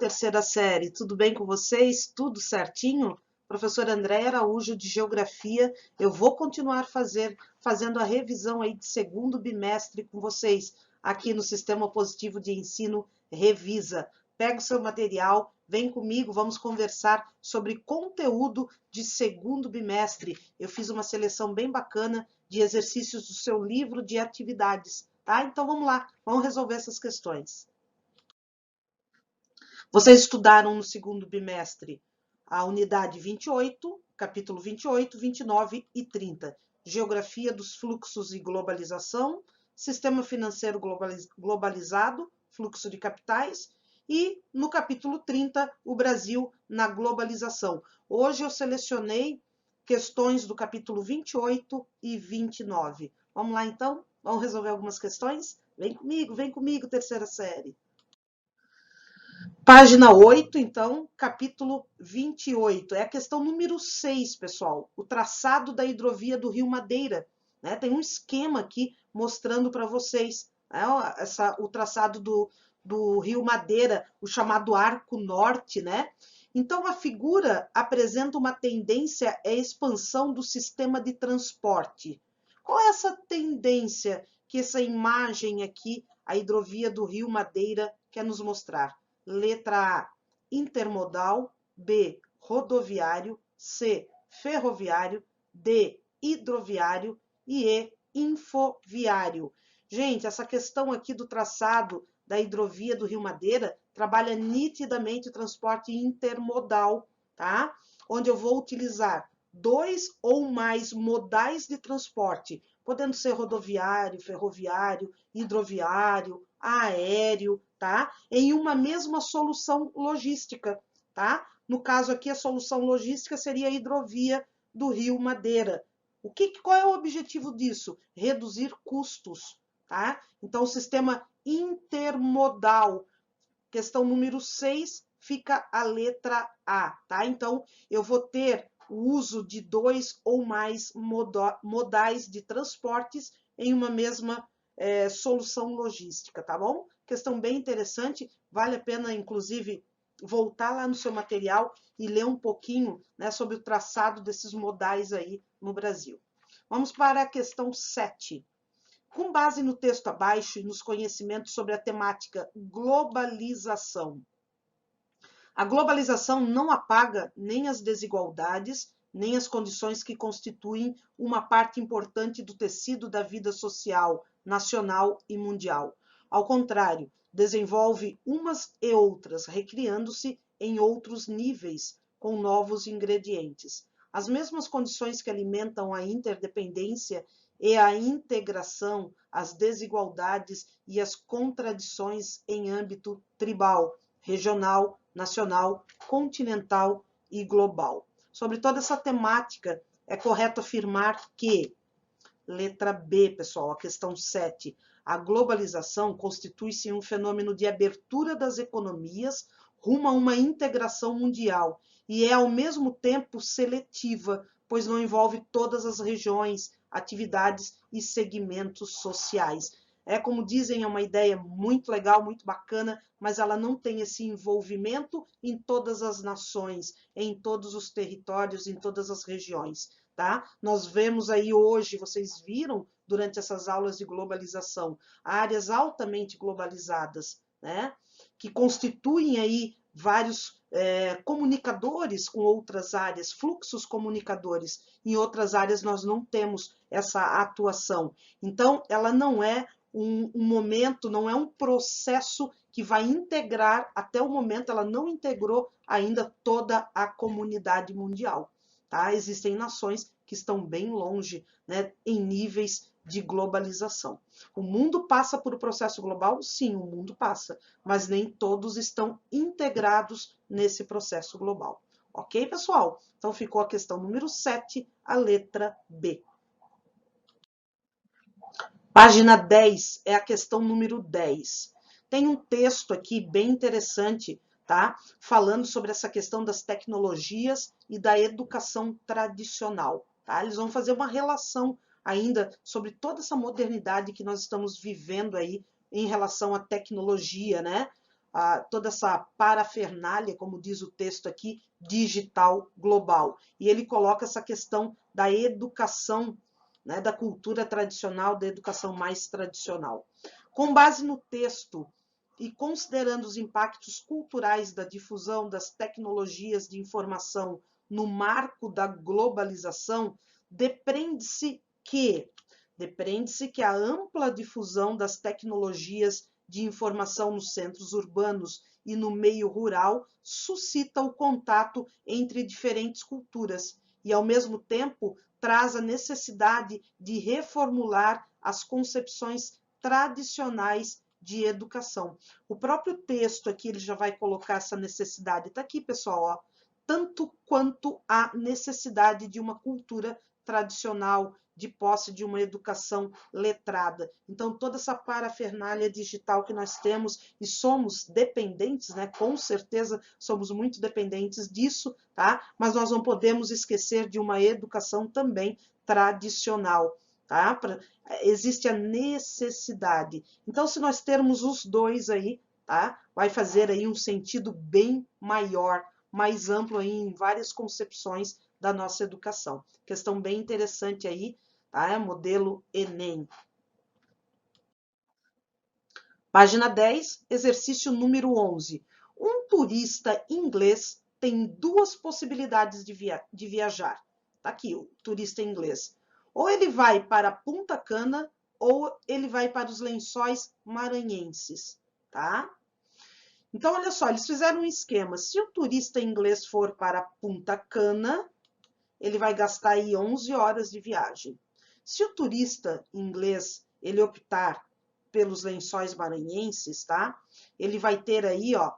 terceira série, tudo bem com vocês? Tudo certinho? Professora Andréia Araújo, de Geografia. Eu vou continuar fazendo a revisão aí de segundo bimestre com vocês, aqui no Sistema Positivo de Ensino Revisa. Pega o seu material, vem comigo, vamos conversar sobre conteúdo de segundo bimestre. Eu fiz uma seleção bem bacana de exercícios do seu livro de atividades, tá? Então vamos lá, vamos resolver essas questões. Vocês estudaram no segundo bimestre a unidade 28, capítulo 28, 29 e 30. Geografia dos fluxos e globalização, sistema financeiro globalizado, fluxo de capitais, e no capítulo 30, o Brasil na globalização. Hoje eu selecionei questões do capítulo 28 e 29. Vamos lá então? Vamos resolver algumas questões? Vem comigo, terceira série. Página 8, então, capítulo 28. É a questão número 6, pessoal. O traçado da hidrovia do Rio Madeira. Né? Tem um esquema aqui mostrando para vocês, né? O traçado do Rio Madeira, o chamado Arco Norte, né? Então, a figura apresenta uma tendência à expansão do sistema de transporte. Qual é essa tendência que essa imagem aqui, a hidrovia do Rio Madeira, quer nos mostrar? Letra A, intermodal. B, rodoviário. C, ferroviário. D, hidroviário. E E, infoviário. Gente, essa questão aqui do traçado da hidrovia do Rio Madeira trabalha nitidamente o transporte intermodal, tá? Onde eu vou utilizar dois ou mais modais de transporte, podendo ser rodoviário, ferroviário, hidroviário, aéreo, tá? Em uma mesma solução logística, tá? No caso aqui, a solução logística seria a hidrovia do Rio Madeira. Qual é o objetivo disso? Reduzir custos, tá? Então, o sistema intermodal, questão número 6, fica a letra A, tá? Então, eu vou ter o uso de dois ou mais modais de transportes em uma mesma solução logística, tá bom? Questão bem interessante, vale a pena, inclusive, voltar lá no seu material e ler um pouquinho, né, sobre o traçado desses modais aí no Brasil. Vamos para a questão 7. Com base no texto abaixo e nos conhecimentos sobre a temática globalização. A globalização não apaga nem as desigualdades, nem as condições que constituem uma parte importante do tecido da vida social, nacional e mundial. Ao contrário, desenvolve umas e outras, recriando-se em outros níveis, com novos ingredientes. As mesmas condições que alimentam a interdependência e a integração, as desigualdades e as contradições em âmbito tribal, regional, nacional, continental e global. Sobre toda essa temática, é correto afirmar que, letra B, pessoal, a questão 7, a globalização constitui-se um fenômeno de abertura das economias rumo a uma integração mundial e é, ao mesmo tempo, seletiva, pois não envolve todas as regiões, atividades e segmentos sociais. É, como dizem, é uma ideia muito legal, muito bacana, mas ela não tem esse envolvimento em todas as nações, em todos os territórios, em todas as regiões, tá? Nós vemos aí hoje, vocês viram durante essas aulas de globalização, áreas altamente globalizadas, né? Que constituem aí vários comunicadores com outras áreas, fluxos comunicadores. Em outras áreas nós não temos essa atuação. Então, ela não é um momento, não é um processo que vai integrar, até o momento ela não integrou ainda toda a comunidade mundial. Tá? Existem nações que estão bem longe, né, em níveis de globalização. O mundo passa por um processo global? Sim, o mundo passa, mas nem todos estão integrados nesse processo global. Ok, pessoal? Então ficou a questão número 7, a letra B. Página 10 é a questão número 10. Tem um texto aqui bem interessante, tá? Falando sobre essa questão das tecnologias e da educação tradicional, tá? Eles vão fazer uma relação ainda sobre toda essa modernidade que nós estamos vivendo aí em relação à tecnologia, né? toda essa parafernália, como diz o texto aqui, digital global. E ele coloca essa questão da educação, né, da cultura tradicional, da educação mais tradicional. Com base no texto e considerando os impactos culturais da difusão das tecnologias de informação no marco da globalização, depreende-se que a ampla difusão das tecnologias de informação nos centros urbanos e no meio rural suscita o contato entre diferentes culturas e, ao mesmo tempo, traz a necessidade de reformular as concepções tradicionais de educação. O próprio texto aqui ele já vai colocar essa necessidade. Está aqui, pessoal, ó, tanto quanto a necessidade de uma cultura tradicional, de posse de uma educação letrada. Então, toda essa parafernália digital que nós temos e somos dependentes, né? Com certeza somos muito dependentes disso, tá? Mas nós não podemos esquecer de uma educação também tradicional, tá? Existe a necessidade. Então, se nós termos os dois aí, tá? Vai fazer aí um sentido bem maior, mais amplo aí em várias concepções da nossa educação. Questão bem interessante aí, tá? Modelo Enem. Página 10, exercício número 11. Um turista inglês tem duas possibilidades de viajar. Tá aqui o turista inglês. Ou ele vai para Punta Cana ou ele vai para os Lençóis Maranhenses, tá? Então, olha só, eles fizeram um esquema. Se o turista inglês for para Punta Cana, ele vai gastar aí 11 horas de viagem. Se o turista inglês ele optar pelos Lençóis Maranhenses, tá? Ele vai ter aí, ó,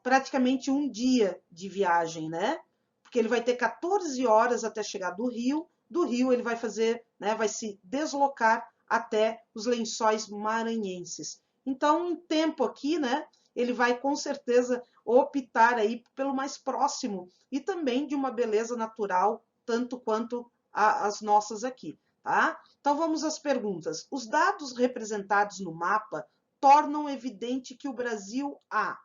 praticamente um dia de viagem, né? Porque ele vai ter 14 horas até chegar do Rio ele vai fazer, né, vai se deslocar até os Lençóis Maranhenses. Então, um tempo aqui, né, ele vai com certeza optar aí pelo mais próximo e também de uma beleza natural, tanto quanto as nossas aqui, tá? Então, vamos às perguntas. Os dados representados no mapa tornam evidente que o Brasil A,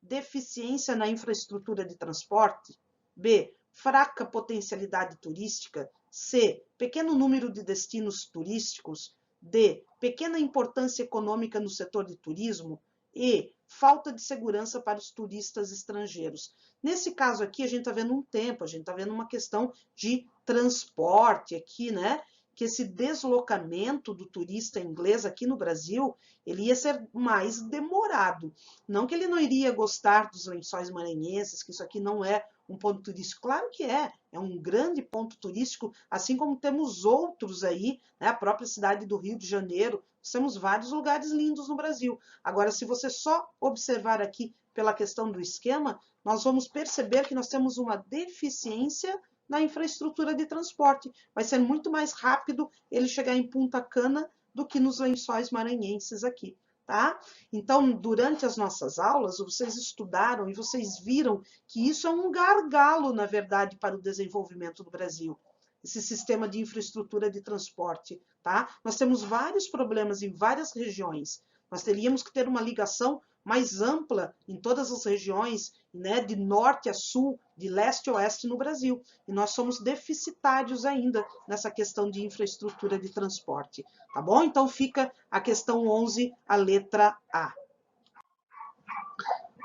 deficiência na infraestrutura de transporte, B, fraca potencialidade turística, C, pequeno número de destinos turísticos, D, pequena importância econômica no setor de turismo, E, falta de segurança para os turistas estrangeiros. Nesse caso aqui, a gente está vendo um tempo, a gente está vendo uma questão de transporte aqui, né? Que esse deslocamento do turista inglês aqui no Brasil, ele ia ser mais demorado. Não que ele não iria gostar dos Lençóis Maranhenses, que isso aqui não é um ponto turístico. Claro que é um grande ponto turístico, assim como temos outros aí, né? A própria cidade do Rio de Janeiro, temos vários lugares lindos no Brasil. Agora, se você só observar aqui pela questão do esquema, nós vamos perceber que nós temos uma deficiência na infraestrutura de transporte. Vai ser muito mais rápido ele chegar em Punta Cana do que nos Lençóis Maranhenses aqui, tá? Então, durante as nossas aulas, vocês estudaram e vocês viram que isso é um gargalo, na verdade, para o desenvolvimento do Brasil. Esse sistema de infraestrutura de transporte, tá? Nós temos vários problemas em várias regiões. Nós teríamos que ter uma ligação mais ampla em todas as regiões, né, de norte a sul, de leste a oeste no Brasil. E nós somos deficitários ainda nessa questão de infraestrutura de transporte, tá bom? Então fica a questão 11, a letra A.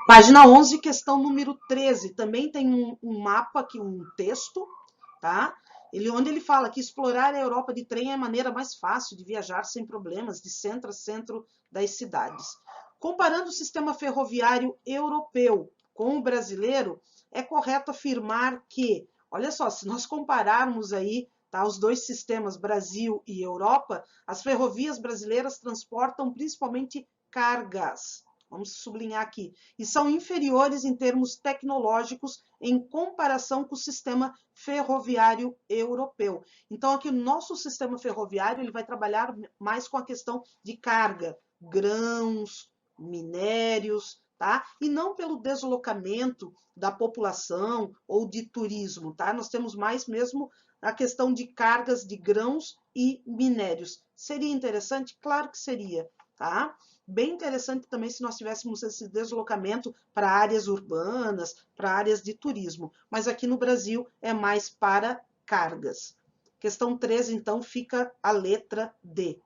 Página 11, questão número 13. Também tem um mapa aqui, um texto, tá? Onde ele fala que explorar a Europa de trem é a maneira mais fácil de viajar sem problemas, de centro a centro das cidades. Comparando o sistema ferroviário europeu com o brasileiro, é correto afirmar que, olha só, se nós compararmos aí, tá, os dois sistemas, Brasil e Europa, as ferrovias brasileiras transportam principalmente cargas. Vamos sublinhar aqui. E são inferiores em termos tecnológicos em comparação com o sistema ferroviário europeu. Então, aqui no nosso sistema ferroviário, ele vai trabalhar mais com a questão de carga, grãos, minérios, tá? E não pelo deslocamento da população ou de turismo, tá? Nós temos mais mesmo a questão de cargas de grãos e minérios. Seria interessante? Claro que seria. tá? Bem interessante também se nós tivéssemos esse deslocamento para áreas urbanas, para áreas de turismo, mas aqui no Brasil é mais para cargas. Questão 13, então, fica a letra D.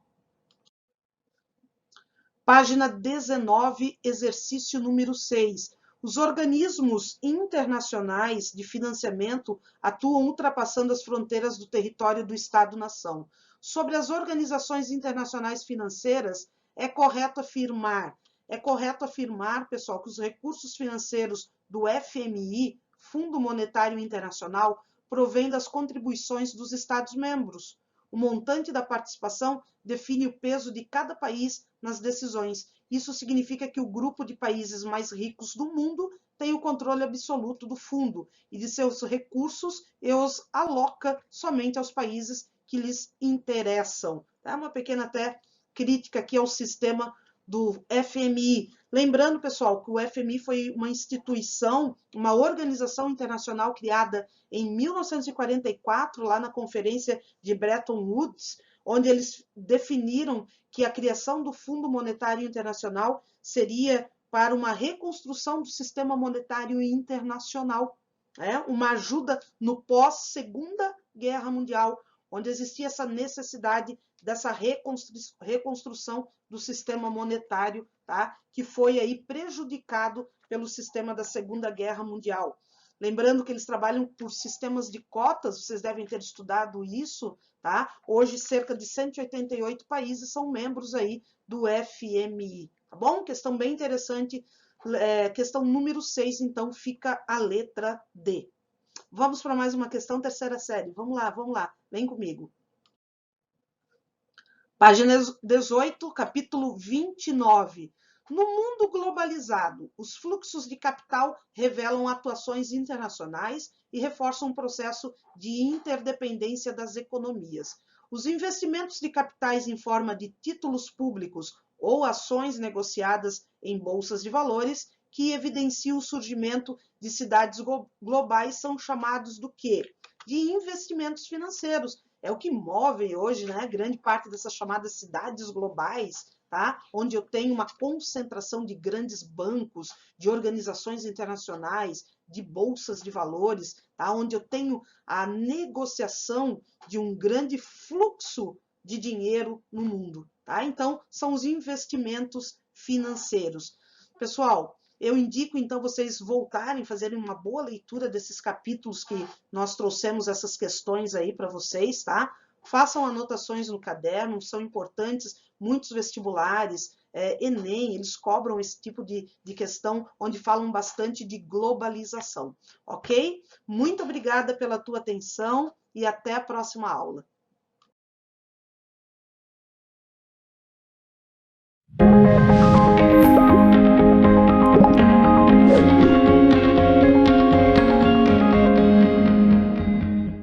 Página 19, exercício número 6. Os organismos internacionais de financiamento atuam ultrapassando as fronteiras do território do Estado-nação. Sobre as organizações internacionais financeiras, é correto afirmar, pessoal, que os recursos financeiros do FMI, Fundo Monetário Internacional, provêm das contribuições dos Estados-membros. O montante da participação define o peso de cada país nas decisões. Isso significa que o grupo de países mais ricos do mundo tem o controle absoluto do fundo e de seus recursos e os aloca somente aos países que lhes interessam. É uma pequena até crítica aqui ao sistema do FMI. Lembrando, pessoal, que o FMI foi uma instituição, uma organização internacional criada em 1944, lá na Conferência de Bretton Woods, onde eles definiram que a criação do Fundo Monetário Internacional seria para uma reconstrução do sistema monetário internacional, uma ajuda no pós-Segunda Guerra Mundial, onde existia essa necessidade dessa reconstrução do sistema monetário, tá? Que foi aí prejudicado pelo sistema da Segunda Guerra Mundial. Lembrando que eles trabalham por sistemas de cotas, vocês devem ter estudado isso, tá? Hoje, cerca de 188 países são membros aí do FMI, tá bom? Questão bem interessante. Questão número 6, então, fica a letra D. Vamos para mais uma questão, terceira série. Vamos lá, vem comigo. Página 18, capítulo 29. No mundo globalizado, os fluxos de capital revelam atuações internacionais e reforçam o processo de interdependência das economias. Os investimentos de capitais em forma de títulos públicos ou ações negociadas em bolsas de valores que evidenciam o surgimento de cidades globais são chamados do quê? De investimentos financeiros. É o que move hoje, né, grande parte dessas chamadas cidades globais, tá? Onde eu tenho uma concentração de grandes bancos, de organizações internacionais, de bolsas de valores, tá? Onde eu tenho a negociação de um grande fluxo de dinheiro no mundo, tá? Então, são os investimentos financeiros. Pessoal, eu indico, então, vocês voltarem, fazerem uma boa leitura desses capítulos que nós trouxemos essas questões aí para vocês, tá? Façam anotações no caderno, são importantes, muitos vestibulares, Enem, eles cobram esse tipo de questão, onde falam bastante de globalização, ok? Muito obrigada pela tua atenção e até a próxima aula.